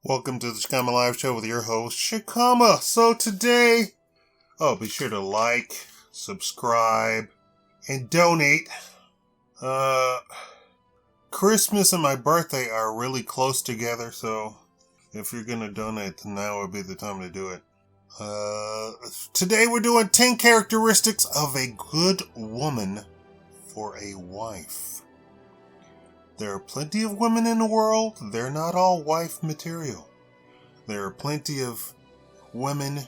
Welcome to the Shakaama Live Show with your host, Shakaama. So today, be sure to like, subscribe, and donate. Christmas and my birthday are really close together, so if you're going to donate, then now would be the time to do it. Today we're doing 10 characteristics of a good woman for a wife. There are plenty of women in the world. They're not all wife material. There are plenty of women,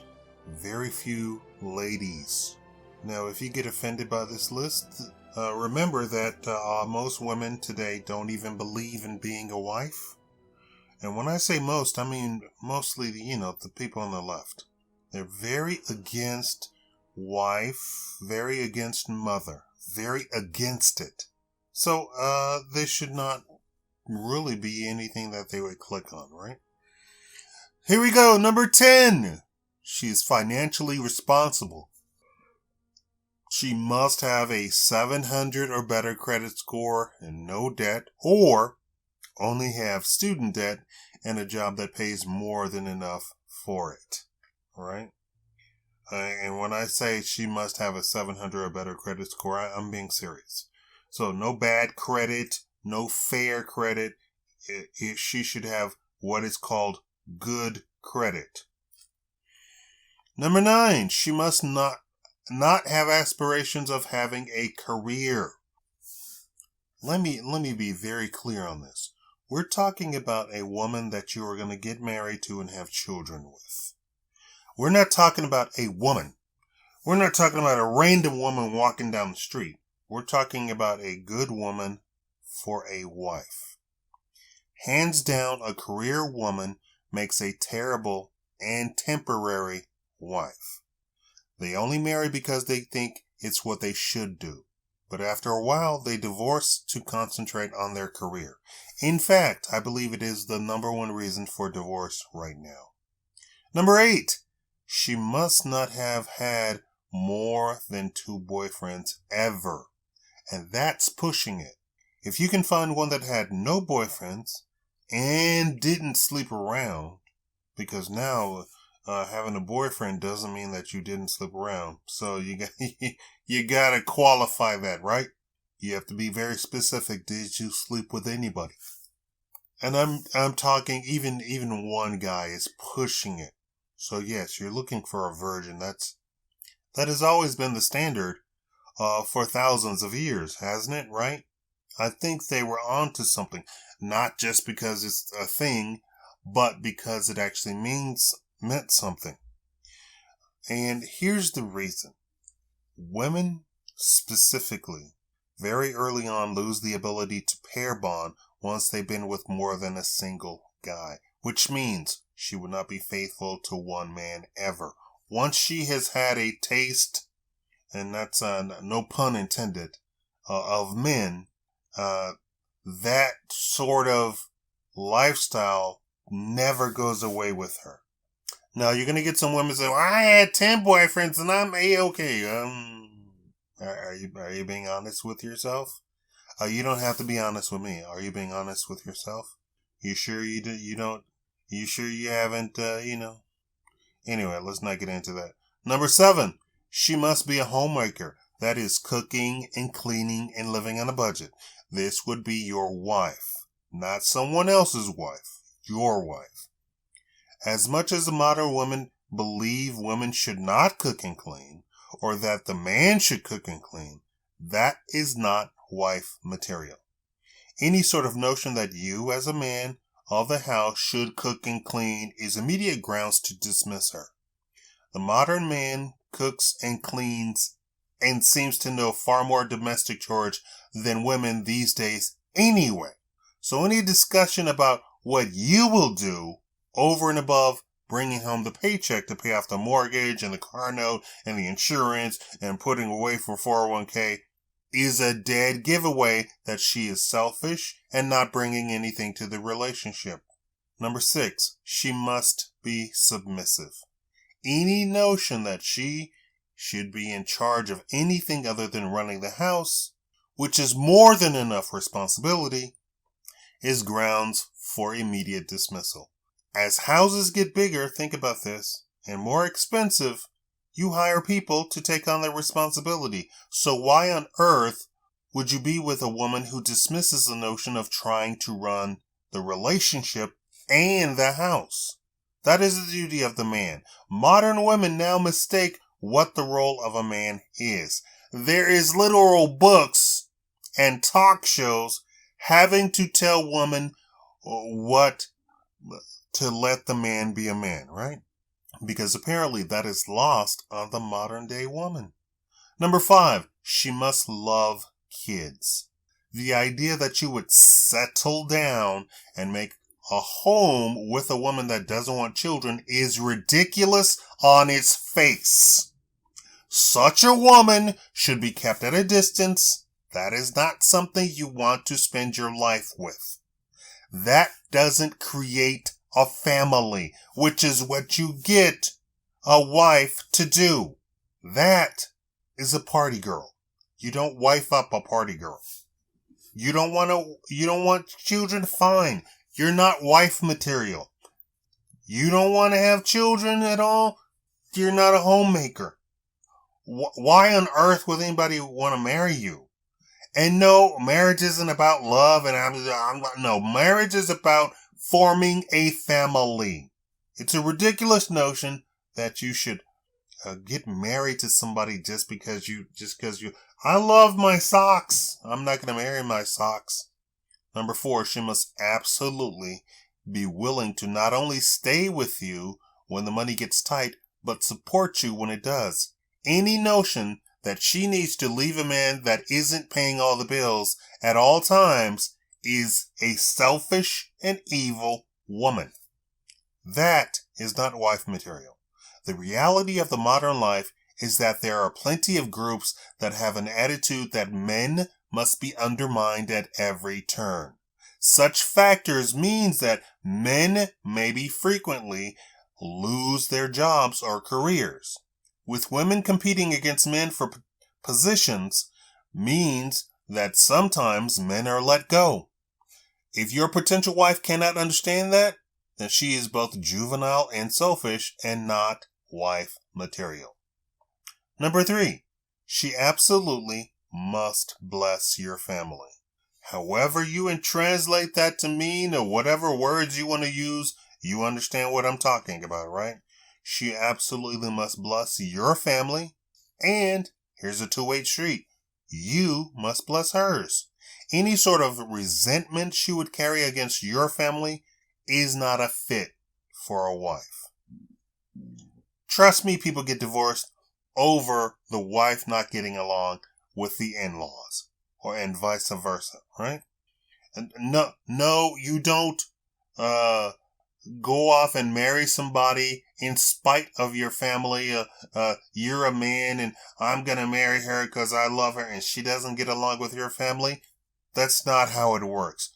very few ladies. Now, if you get offended by this list, remember that most women today don't even believe in being a wife. And when I say most, I mean mostly, the people on the left. They're very against wife, very against mother, very against it. So, this should not really be anything that they would click on, right? Here we go. Number 10. She is financially responsible. She must have a 700 or better credit score and no debt, or only have student debt and a job that pays more than enough for it, all right? And when I say she must have a 700 or better credit score, I'm being serious. So no bad credit, no fair credit. She should have what is called good credit. Number 9, she must not have aspirations of having a career. Let me be very clear on this. We're talking about a woman that you are going to get married to and have children with. We're not talking about a woman. We're not talking about a random woman walking down the street. We're talking about a good woman for a wife. Hands down, a career woman makes a terrible and temporary wife. They only marry because they think it's what they should do. But after a while, they divorce to concentrate on their career. In fact, I believe it is the number one reason for divorce right now. Number 8, she must not have had more than 2 boyfriends ever. And that's pushing it. If you can find one that had no boyfriends and didn't sleep around, because now having a boyfriend doesn't mean that you didn't sleep around. So you gotta qualify that, right? You have to be very specific. Did you sleep with anybody? And I'm talking even one guy is pushing it. So yes, you're looking for a virgin. That has always been the standard for thousands of years, hasn't it, right? I think they were onto something, not just because it's a thing, but because it actually meant something. And here's the reason. Women, specifically, very early on lose the ability to pair bond once they've been with more than a single guy, which means she would not be faithful to one man ever. Once she has had a taste, and that's no pun intended, of men, that sort of lifestyle never goes away with her. Now, you're going to get some women say, well, I had 10 boyfriends and I'm A-okay. Are you being honest with yourself? You don't have to be honest with me. Are you being honest with yourself? You sure you don't? You sure you haven't, Anyway, let's not get into that. Number 7. She must be a homemaker. That is cooking and cleaning and living on a budget. This would be your wife, not someone else's wife, your wife. As much as the modern women believe women should not cook and clean, or that the man should cook and clean, that is not wife material. Any sort of notion that you as a man of the house should cook and clean is immediate grounds to dismiss her. The modern man cooks and cleans and seems to know far more domestic chores than women these days anyway. So any discussion about what you will do over and above bringing home the paycheck to pay off the mortgage and the car note and the insurance and putting away for 401k is a dead giveaway that she is selfish and not bringing anything to the relationship. Number 6, she must be submissive. Any notion that she should be in charge of anything other than running the house, which is more than enough responsibility, is grounds for immediate dismissal. As houses get bigger, think about this, and more expensive, you hire people to take on their responsibility. So why on earth would you be with a woman who dismisses the notion of trying to run the relationship and the house? That is the duty of the man. Modern women now mistake what the role of a man is. There is literal books and talk shows having to tell women what to let the man be a man, right? Because apparently that is lost on the modern day woman. Number 5, she must love kids. The idea that you would settle down and make a home with a woman that doesn't want children is ridiculous on its face. Such a woman should be kept at a distance. That is not something you want to spend your life with. That doesn't create a family, which is what you get a wife to do. That is a party girl. You don't wife up a party girl. You don't want children? Fine. You're not wife material. You don't want to have children at all? You're not a homemaker. Why on earth would anybody want to marry you? And no, marriage isn't about love, and no, marriage is about forming a family. It's a ridiculous notion that you should get married to somebody just because you, I love my socks. I'm not going to marry my socks. Number 4, she must absolutely be willing to not only stay with you when the money gets tight, but support you when it does. Any notion that she needs to leave a man that isn't paying all the bills at all times is a selfish and evil woman. That is not wife material. The reality of the modern life is that there are plenty of groups that have an attitude that men must be undermined at every turn. Such factors means that men maybe frequently lose their jobs or careers. With women competing against men for positions means that sometimes men are let go. If your potential wife cannot understand that, then she is both juvenile and selfish and not wife material. Number 3, she absolutely must bless your family. However you translate that to mean, or whatever words you want to use, you understand what I'm talking about, right? She absolutely must bless your family, and here's a two-way street. You must bless hers. Any sort of resentment she would carry against your family is not a fit for a wife. Trust me, people get divorced over the wife not getting along with the in-laws, and vice versa, right? And no, you don't go off and marry somebody in spite of your family. You're a man and I'm going to marry her because I love her, and she doesn't get along with your family. That's not how it works.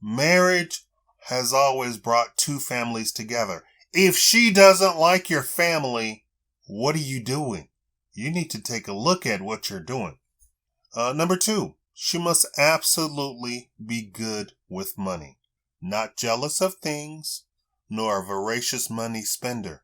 Marriage has always brought two families together. If she doesn't like your family, what are you doing? You need to take a look at what you're doing. Number 2, she must absolutely be good with money. Not jealous of things, nor a voracious money spender.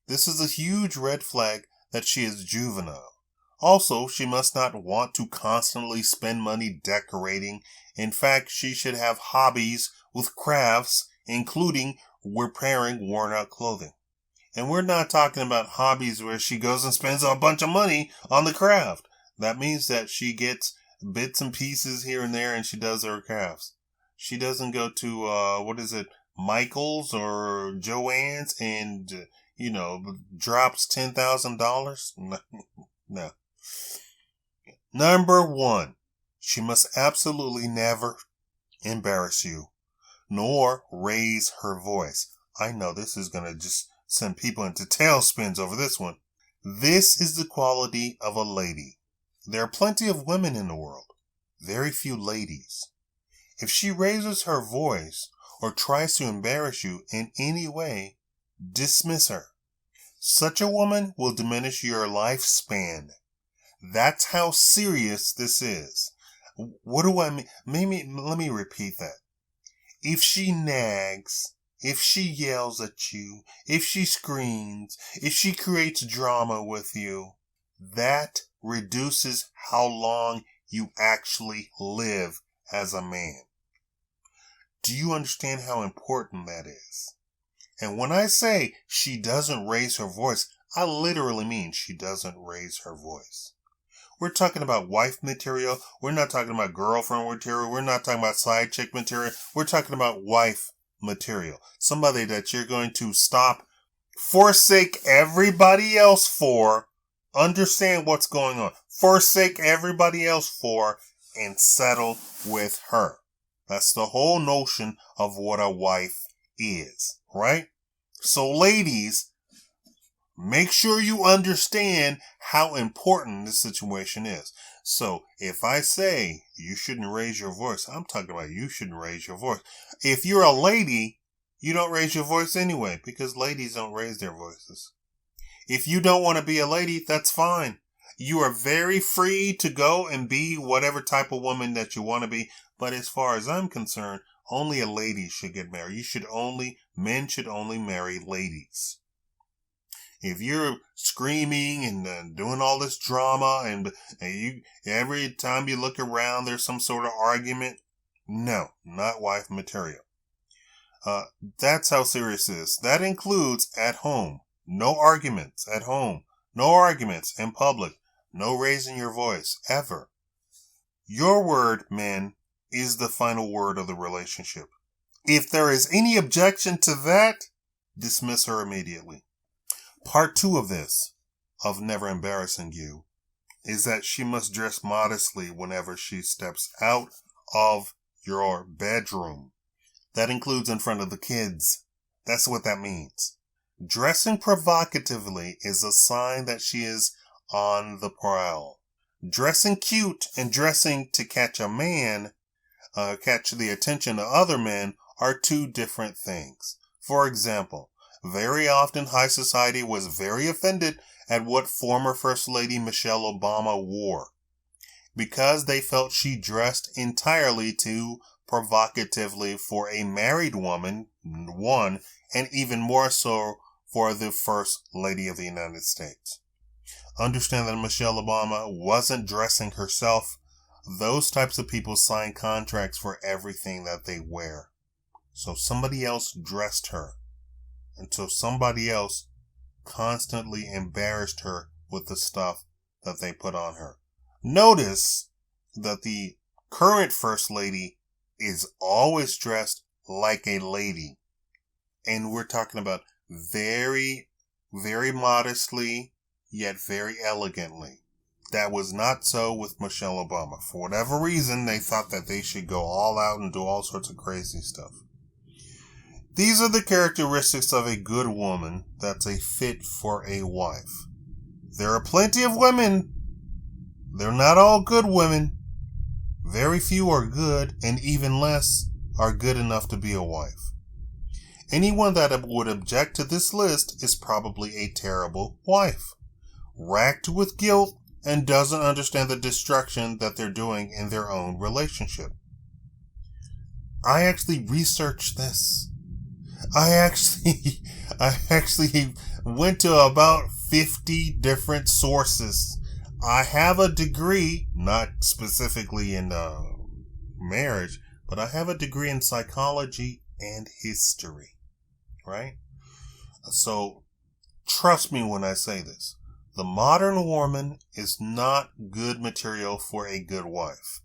This is a huge red flag that she is juvenile. Also, she must not want to constantly spend money decorating. In fact, she should have hobbies with crafts, including repairing worn-out clothing. And we're not talking about hobbies where she goes and spends a bunch of money on the craft. That means that she gets bits and pieces here and there and she does her crafts. She doesn't go to, Michael's or Joann's and, drops $10,000. No. Number 1, she must absolutely never embarrass you, nor raise her voice. I know this is going to just send people into tailspins over this one. This is the quality of a lady. There are plenty of women in the world, very few ladies. If she raises her voice or tries to embarrass you in any way, dismiss her. Such a woman will diminish your lifespan. That's how serious this is. What do I mean? Let me repeat that. If she nags, if she yells at you, if she screams, if she creates drama with you, that reduces how long you actually live as a man. Do you understand how important that is? And when I say she doesn't raise her voice, I literally mean she doesn't raise her voice. We're talking about wife material. We're not talking about girlfriend material. We're not talking about side chick material. We're talking about wife material. Somebody that you're going to stop, forsake everybody else for, understand what's going on, forsake everybody else for, and settle with her. That's the whole notion of what a wife is, right? So ladies, make sure you understand how important this situation is. So if I say you shouldn't raise your voice, I'm talking about you shouldn't raise your voice. If you're a lady, you don't raise your voice anyway, because ladies don't raise their voices. If you don't want to be a lady, that's fine. You are very free to go and be whatever type of woman that you want to be. But as far as I'm concerned, only a lady should get married. Men should only marry ladies. If you're screaming and doing all this drama and you every time you look around there's some sort of argument, no, not wife material. That's how serious it is. That includes at home. No arguments at home. No arguments in public. No raising your voice, ever. Your word, men, is the final word of the relationship. If there is any objection to that, dismiss her immediately. Part 2 of this, of never embarrassing you, is that she must dress modestly whenever she steps out of your bedroom. That includes in front of the kids. That's what that means. Dressing provocatively is a sign that she is on the prowl. Dressing cute and dressing to catch a man, catch the attention of other men, are two different things. For example, very often high society was very offended at what former First Lady Michelle Obama wore, because they felt she dressed entirely too provocatively for a married woman, one, and even more so for the First Lady of the United States. Understand that Michelle Obama wasn't dressing herself. Those types of people sign contracts for everything that they wear. So somebody else dressed her. And so somebody else constantly embarrassed her with the stuff that they put on her. Notice that the current First Lady is always dressed like a lady. And we're talking about very, very modestly, yet very elegantly. That was not so with Michelle Obama. For whatever reason, they thought that they should go all out and do all sorts of crazy stuff. These are the characteristics of a good woman that's a fit for a wife. There are plenty of women. They're not all good women. Very few are good, and even less are good enough to be a wife. Anyone that would object to this list is probably a terrible wife, racked with guilt, and doesn't understand the destruction that they're doing in their own relationship. I actually researched this. I actually went to about 50 different sources. I have a degree, not specifically in marriage, but I have a degree in psychology and history, right? So trust me when I say this. The modern woman is not good material for a good wife.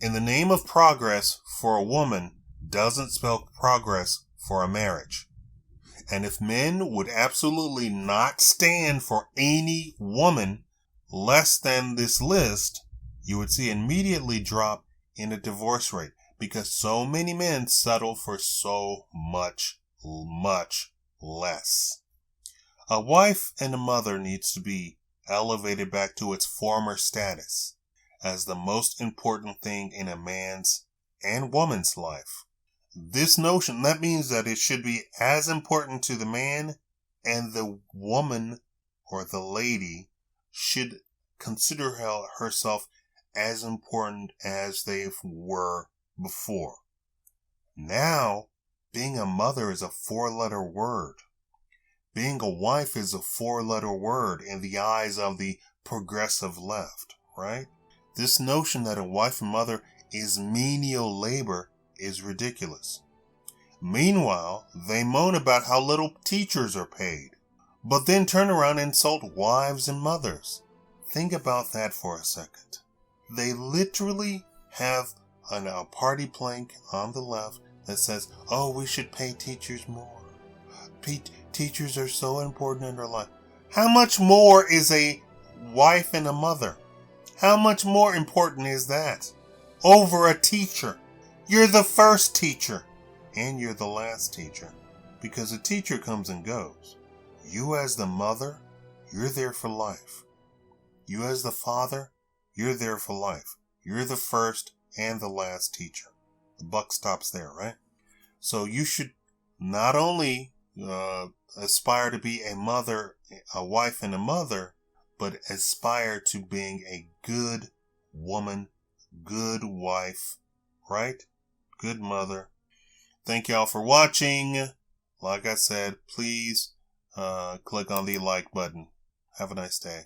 In the name of progress for a woman doesn't spell progress for a marriage. And if men would absolutely not stand for any woman less than this list, you would see immediately drop in a divorce rate, because so many men settle for so much less. A wife and a mother needs to be elevated back to its former status as the most important thing in a man's and woman's life. This notion, that means that it should be as important to the man, and the woman or the lady should consider herself as important as they were before. Now, Being a mother is a 4-letter word. Being a wife is a 4-letter word in the eyes of the progressive left, right? This notion that a wife and mother is menial labor is ridiculous. Meanwhile, they moan about how little teachers are paid, but then turn around and insult wives and mothers. Think about that for a second. They literally have a party plank on the left that says, oh, we should pay teachers more. Teachers are so important in their life. How much more is a wife and a mother? How much more important is that over a teacher? You're the first teacher and you're the last teacher, because a teacher comes and goes. You as the mother, you're there for life. You as the father, you're there for life. You're the first and the last teacher. The buck stops there, right? So you should not only aspire to be a mother, a wife and a mother, but aspire to being a good woman, good wife, right? Good mother. Thank y'all for watching. Like I said, please click on the like button. Have a nice day.